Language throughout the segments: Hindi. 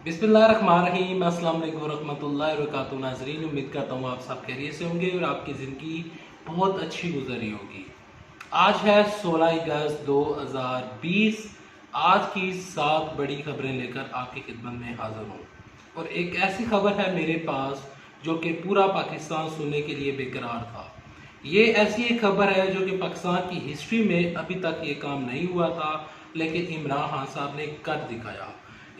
बिस्मिल्लाहिर्रहमानिर्रहीम, अस्सलाम वालेकुम रहमतुल्लाहि व बरकातुहू। नाज़रीन, उम्मीद करता हूँ आप सब खैरियत से होंगे और आपकी ज़िंदगी बहुत अच्छी गुजरी होगी। आज है 16 अगस्त 2020। आज की 7 बड़ी खबरें लेकर आपकी खिदमत में हाजिर हूँ और एक ऐसी खबर है मेरे पास जो कि पूरा पाकिस्तान सुनने के लिए बेकरार था। ये ऐसी एक खबर है जो कि पाकिस्तान की हिस्ट्री में अभी तक ये काम नहीं हुआ था, लेकिन इमरान खान साहब ने कर दिखाया।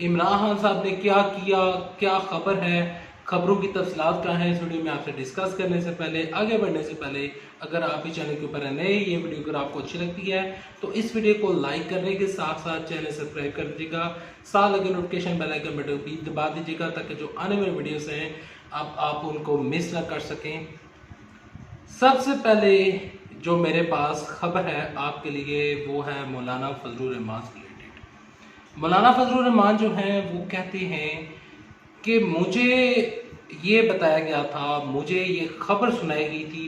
इमरान खान साहब ने क्या किया, क्या खबर है, खबरों की तफसीलात क्या है, इस वीडियो में आपसे डिस्कस करने से पहले, आगे बढ़ने से पहले, अगर आप इस चैनल के ऊपर नए, ये वीडियो अगर आपको अच्छी लगती है तो इस वीडियो को लाइक करने के साथ साथ चैनल सब्सक्राइब कर दीजिएगा, साथ लगे नोटिफिकेशन बेल आइकन बटन भी दबा दीजिएगा ताकि जो आने वाले वीडियोस हैं आप उनको मिस ना कर सकें। सबसे पहले जो मेरे पास खबर है आपके लिए वो है मौलाना फजलुर रहमान से रिलेटेड। मौलाना फजलुर रहमान जो हैं वो कहते हैं कि मुझे ये बताया गया था, मुझे ये खबर सुनाई गई थी,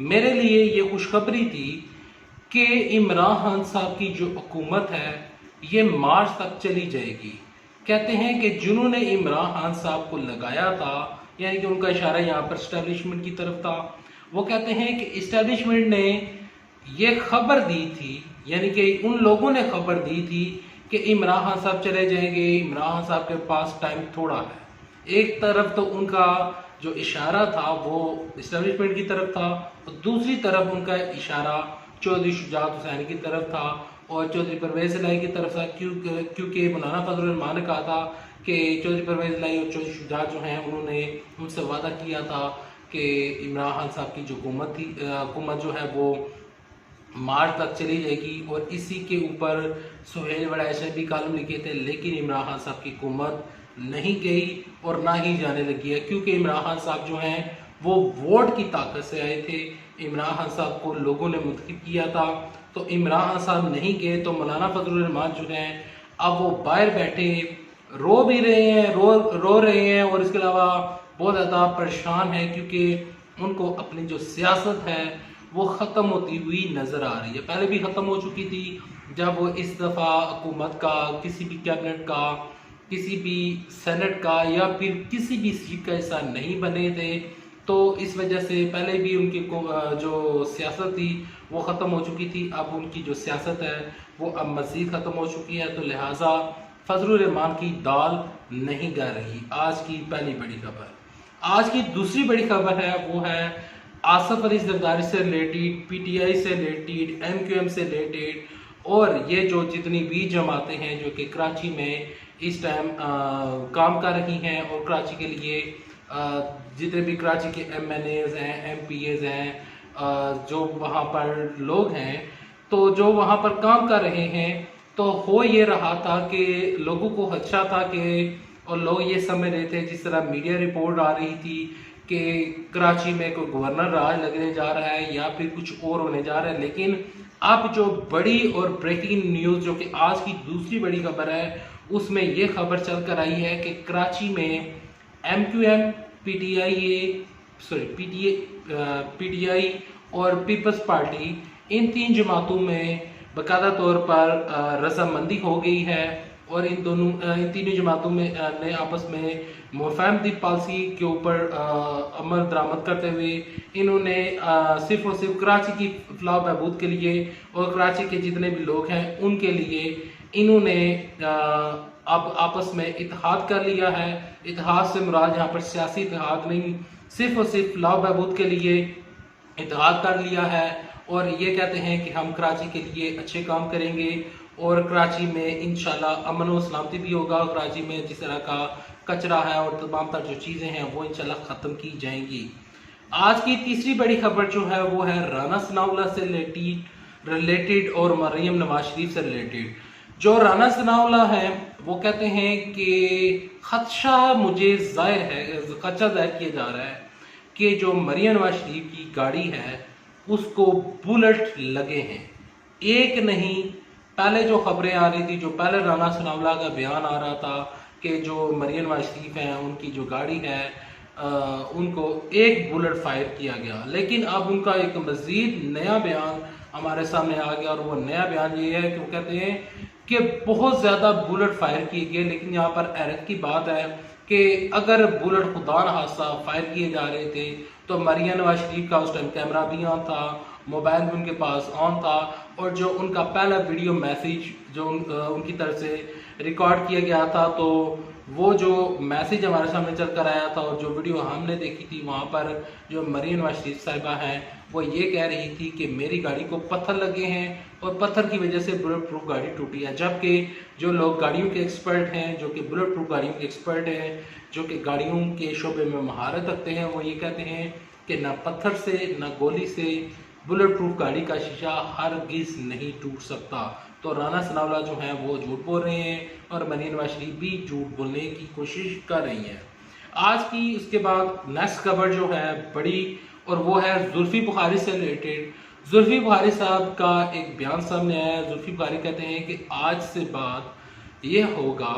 मेरे लिए ये खुशखबरी थी कि इमरान खान साहब की जो हुकूमत है ये मार्च तक चली जाएगी। कहते हैं कि जिन्होंने इमरान खान साहब को लगाया था, यानी कि उनका इशारा यहाँ पर इस्टेब्लिशमेंट की तरफ था, वो कहते हैं कि इस्टेब्लिशमेंट ने ये खबर दी थी, यानी कि उन लोगों ने खबर दी थी कि इमरान खान साहब चले जाएंगे, इमरान खान साहब के पास टाइम थोड़ा है। एक तरफ तो उनका जो इशारा था वो इस्टेब्लिशमेंट की तरफ था और दूसरी तरफ उनका इशारा चौधरी शुजात हुसैन की तरफ था और चौधरी परवेज इलाही की तरफ था, क्योंकि मौलाना फजलुर रहमान ने कहा था कि चौधरी परवेज इलाही और चौधरी शुजात जो हैं उन्होंने उनसे वादा किया था कि इमरान खान साहब की जो हुकूमत जो है वो मार्च तक चली जाएगी और इसी के ऊपर सुहेल वड़ैच ने भी कालम लिखे थे, लेकिन इमरान खान साहब की हुकूमत नहीं गई और ना ही जाने लगी है, क्योंकि इमरान खान साहब जो हैं वो वोट की ताकत से आए थे। इमरान खान साहब को लोगों ने मुंतखब किया था, तो इमरान खान साहब नहीं गए तो मौलाना फजलुर रहमान जो हैं अब वो बाहर बैठे रो भी रहे हैं, रो रहे हैं और इसके अलावा बहुत ज़्यादा परेशान है, क्योंकि उनको अपनी जो सियासत है वो ख़त्म होती हुई नज़र आ रही है। पहले भी ख़त्म हो चुकी थी जब वो इस दफ़ा हुकूमत का, किसी भी कैबिनेट का, किसी भी सेनेट का या फिर किसी भी सीट का हिस्सा नहीं बने थे, तो इस वजह से पहले भी उनकी जो सियासत थी वो ख़त्म हो चुकी थी। अब उनकी जो सियासत है वो अब मज़ीद ख़त्म हो चुकी है, तो लिहाजा फजलुर रहमान की दाल नहीं गा रही। आज की पहली बड़ी खबर। आज की दूसरी बड़ी खबर है वो है आसफ अली जरदारी से रिलेटेड, पीटीआई से रिलेटेड, एमक्यूएम से रिलेटेड और ये जो जितनी भी जमातें हैं जो कि कराची में इस टाइम काम कर रही हैं और कराची के लिए जितने भी कराची के एमएनएज हैं, एमपीएज हैं, जो वहाँ पर लोग हैं, तो जो वहाँ पर काम कर रहे हैं, तो हो ये रहा था कि लोगों को अच्छा था कि और लोग ये समझ रहे थे, जिस तरह मीडिया रिपोर्ट आ रही थी कि कराची में कोई गवर्नर राज लगने जा रहा है या फिर कुछ और होने जा रहा है, लेकिन अब जो बड़ी और ब्रेकिंग न्यूज़ जो कि आज की दूसरी बड़ी खबर है उसमें ये खबर चल कर आई है कि कराची में एमक्यूएम, पीटीआई और पीपल्स पार्टी, इन तीन जमातों में बाकायदा तौर पर रजामंदी हो गई है और इन तीनों जमातों में ने आपस में मुफाहमती पॉलिसी के ऊपर अमल दरामद करते हुए इन्होंने सिर्फ और सिर्फ कराची की फलाह बहबूद के लिए और कराची के जितने भी लोग हैं उनके लिए इन्होंने अब आपस में इत्तेहाद कर लिया है। इत्तेहाद से मुराद यहाँ पर सियासी इत्तेहाद नहीं, सिर्फ और सिर्फ फलाह बहबूद के लिए इत्तेहाद कर लिया है और ये कहते हैं कि हम कराची के लिए अच्छे काम करेंगे और कराची में इंशाल्लाह अमन व सलामती भी होगा। कराची में जिस तरह का कचरा है और तमाम तर जो चीज़ें हैं वो इंशाल्लाह ख़त्म की जाएंगी। आज की तीसरी बड़ी खबर जो है वो है राना सनाउल्लाह से रिलेटेड और मरियम नवाज शरीफ से रिलेटेड। जो राना सनाउल्लाह है वो कहते हैं कि खदशा जाहिर किया जा रहा है कि जो मरियम नवाज शरीफ की गाड़ी है उसको बुलेट लगे हैं। एक नहीं, पहले जो खबरें आ रही थी, जो पहले राना सनाउल्लाह का बयान आ रहा था कि जो मरियम नवाज शरीफ हैं उनकी जो गाड़ी है उनको एक बुलेट फायर किया गया, लेकिन अब उनका एक मजीद नया बयान हमारे सामने आ गया और वो नया बयान ये है कि वो कहते हैं कि बहुत ज़्यादा बुलेट फायर किए गए, लेकिन यहाँ पर हैरत की बात है कि अगर बुलेट खुदा न हादसा फायर किए जा रहे थे तो मरियम नवाज शरीफ का उस टाइम कैमरा भी ऑन था, मोबाइल भी उनके पास ऑन था, और जो उनका पहला वीडियो मैसेज जो उनकी तरफ से रिकॉर्ड किया गया था, तो वो जो मैसेज हमारे सामने चल कर आया था और जो वीडियो हमने देखी थी, वहाँ पर जो मरियम नवाज शरीफ साहिबा हैं वो ये कह रही थी कि मेरी गाड़ी को पत्थर लगे हैं और पत्थर की वजह से बुलेट प्रूफ गाड़ी टूटी है। जबकि जो लोग गाड़ियों के एक्सपर्ट हैं, जो कि बुलेट प्रूफ गाड़ियों के एक्सपर्ट हैं, जो कि गाड़ियों के शोबे में महारत रखते हैं, वो ये कहते हैं कि ना पत्थर से ना गोली से बुलेट प्रूफ गाड़ी का शीशा हरगिज नहीं टूट सकता। तो राना सनाउल्लाह जो हैं वो झूठ बोल रहे हैं और मरियम नवाज शरीफ भी झूठ बोलने की कोशिश कर रही हैं। आज की उसके बाद नेक्स्ट खबर जो है बड़ी, और वो है जुल्फी बुखारी से रिलेटेड। जुल्फी बुखारी साहब का एक बयान सामने आया है। जुल्फी बुखारी कहते हैं कि आज से बाद ये होगा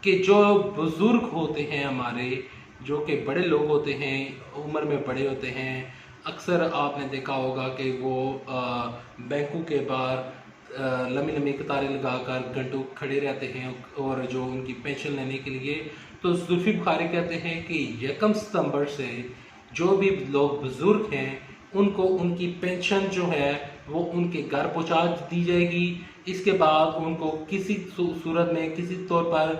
कि जो बुजुर्ग होते हैं हमारे, जो कि बड़े लोग होते हैं, उम्र में बड़े होते हैं, अक्सर आपने देखा होगा कि वो बैंकों के बाहर लंबी लंबी कतारें लगाकर घंटों खड़े रहते हैं और जो उनकी पेंशन लेने के लिए। तो जुल्फी बुखारी कहते हैं कि 1 सितंबर से जो भी लोग बुजुर्ग हैं उनको उनकी पेंशन जो है वो उनके घर पहुंचा दी जाएगी। इसके बाद उनको किसी सूरत में किसी तौर पर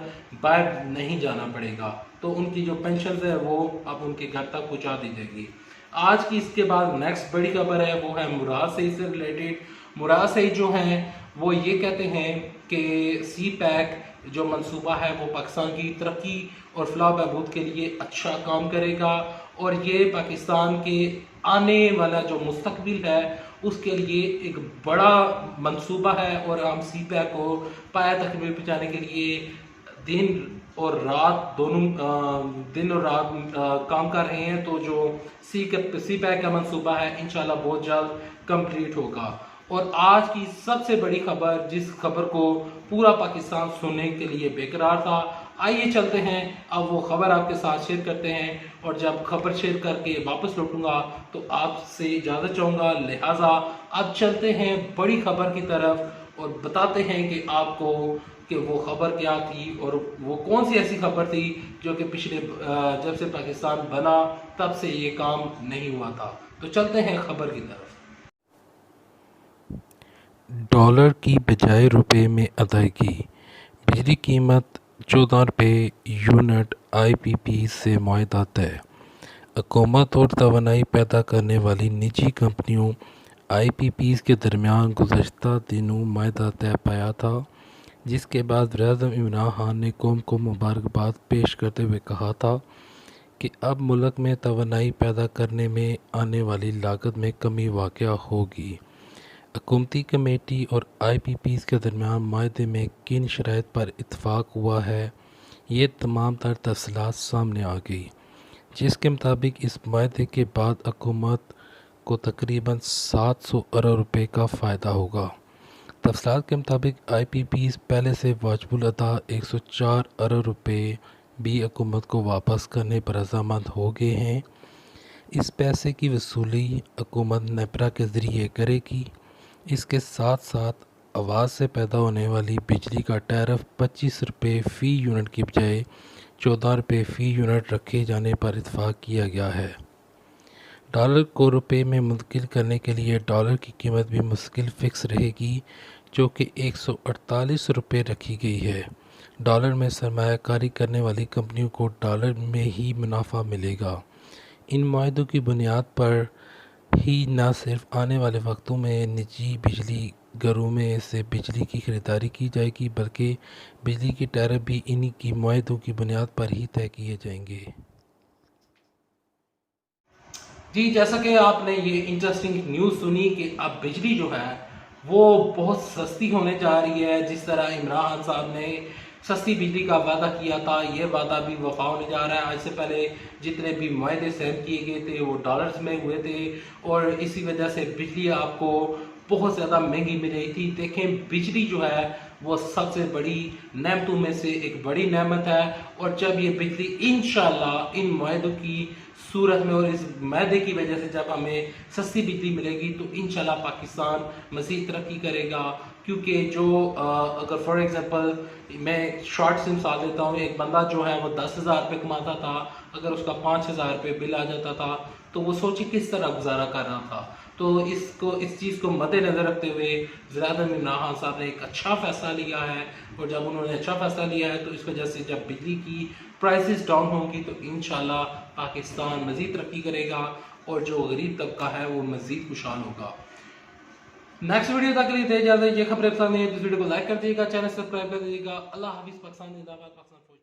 बाहर नहीं जाना पड़ेगा, तो उनकी जो पेंशन है वो अब उनके घर तक पहुंचा दी जाएगी। आज की इसके बाद नेक्स्ट बड़ी खबर है वो है मुराद सईद से रिलेटेड। मुराद सईद जो हैं वो ये कहते हैं कि सी पैक जो मंसूबा है वो पाकिस्तान की तरक्की और फलाह बहबूद के लिए अच्छा काम करेगा और ये पाकिस्तान के आने वाला जो मुस्तकबिल है उसके लिए एक बड़ा मंसूबा है। और हम सी पैक को पाया तकमील पहुँचाने के लिए दिन और रात काम कर रहे हैं। तो जो सी पैक का मंसूबा है इंशाल्लाह बहुत जल्द कंप्लीट होगा। और आज की सबसे बड़ी खबर, जिस खबर को पूरा पाकिस्तान सुनने के लिए बेकरार था, आइए चलते हैं अब वो खबर आपके साथ शेयर करते हैं। और जब खबर शेयर करके वापस लौटूंगा तो आपसे इजाज़त चाहूँगा, लिहाजा अब चलते हैं बड़ी खबर की तरफ और बताते हैं कि आपको कि वो खबर क्या थी और वो कौन सी ऐसी खबर थी जो कि पिछले जब से पाकिस्तान बना तब से ये काम नहीं हुआ था। तो चलते हैं खबर की तरफ। डॉलर की बजाय रुपए में अदायगी, बिजली कीमत 14 रुपये यूनिट IPP से मुआहदा तय। हुकूमत और तवानाई पैदा करने वाली निजी कंपनियों IPPs के दरमियान गुज़श्ता दिनों मुआहदा तय पाया था, जिसके बाद वज़ीर-ए-आज़म इमरान खान ने कौम को मुबारकबाद पेश करते हुए कहा था कि अब मुल्क में तवानाई पैदा करने में आने वाली लागत में कमी वाक़या होगी। हुकूमती कमेटी और IPPs के दरमियान मुआहदे में किन शराइत पर इत्तफ़ाक़ हुआ है, ये तमाम तर तफ़सीलात सामने आ गई, जिसके मुताबिक इस मुआहदे के बाद हुकूमत को तकरीबन 700 अरब रुपए का फ़ायदा होगा। तफ़सीलात के मुताबिक IPPs पहले से वाजिबुल अदा 104 अरब रुपए भी हुकूमत को वापस करने पर रज़ामंद हो गए हैं। इस पैसे की वसूली हुकूमत नेपरा के ज़रिए करेगी। इसके साथ साथ आवाज़ से पैदा होने वाली बिजली का टैरिफ 25 रुपये फ़ी यूनिट की बजाय 14 रुपये फ़ी यूनिट रखे जाने पर इत्तफ़ाक़ किया गया है। डॉलर को रुपए में मुंतकिल करने के लिए डॉलर की कीमत भी मुस्तकिल फ़िक्स रहेगी, जो कि 148 रुपये रखी गई है। डॉलर में सरमायाकारी करने वाली कंपनियों को डॉलर में ही मुनाफा मिलेगा। इन मुआहदों की बुनियाद पर ही न सिर्फ आने वाले वक्तों में निजी बिजली घरों में से बिजली की खरीदारी की जाएगी, बल्कि बिजली की टैरिफ भी इन्हीं की मुआहदों की बुनियाद पर ही तय किए जाएंगे। जी, जैसा कि आपने ये इंटरेस्टिंग न्यूज़ सुनी कि अब बिजली जो है वो बहुत सस्ती होने जा रही है। जिस तरह इमरान खान साहब ने सस्ती बिजली का वादा किया था, ये वादा भी वफा होने जा रहा है। आज से पहले जितने भी मुआहदे साइन किए गए थे वो डॉलर्स में हुए थे और इसी वजह से बिजली आपको बहुत ज़्यादा महंगी मिल रही थी। देखें, बिजली जो है वो सबसे बड़ी नेमतों में से एक बड़ी नेमत है और जब ये बिजली इंशाल्लाह इन मुआहदों की सूरत में और इस मैदे की वजह से जब हमें सस्ती बिजली मिलेगी तो इंशाल्लाह पाकिस्तान मज़ीद तरक्की करेगा। क्योंकि जो अगर फॉर एग्जांपल मैं शॉर्ट से मिसाल देता हूँ, एक बंदा जो है वो 10,000 रुपये कमाता था, अगर उसका 5,000 रुपये बिल आ जाता था तो वो सोचे किस तरह गुजारा कर रहा था। तो इस चीज़ को मद्देनज़र रखते हुए ज़ियादत इमरान खान साहब ने एक अच्छा फ़ैसला लिया है, और जब उन्होंने अच्छा फ़ैसला लिया है तो इस वजह से जब बिजली की प्राइसेस डाउन होंगी तो इंशाल्लाह पाकिस्तान मज़ीद तरक्की करेगा और जो गरीब तबका है वो मज़ीद खुशहाल होगा। नेक्स्ट वीडियो तक के लिए दे इजाज़त। ये खबरें पसंद नहीं है तो इस वीडियो को लाइक कर दीजिएगा, चैनल सब्सक्राइब कर दीजिएगा। अल्लाह हाफिज़। पाकिस्तान जिंदाबाद। पाकिस्तान।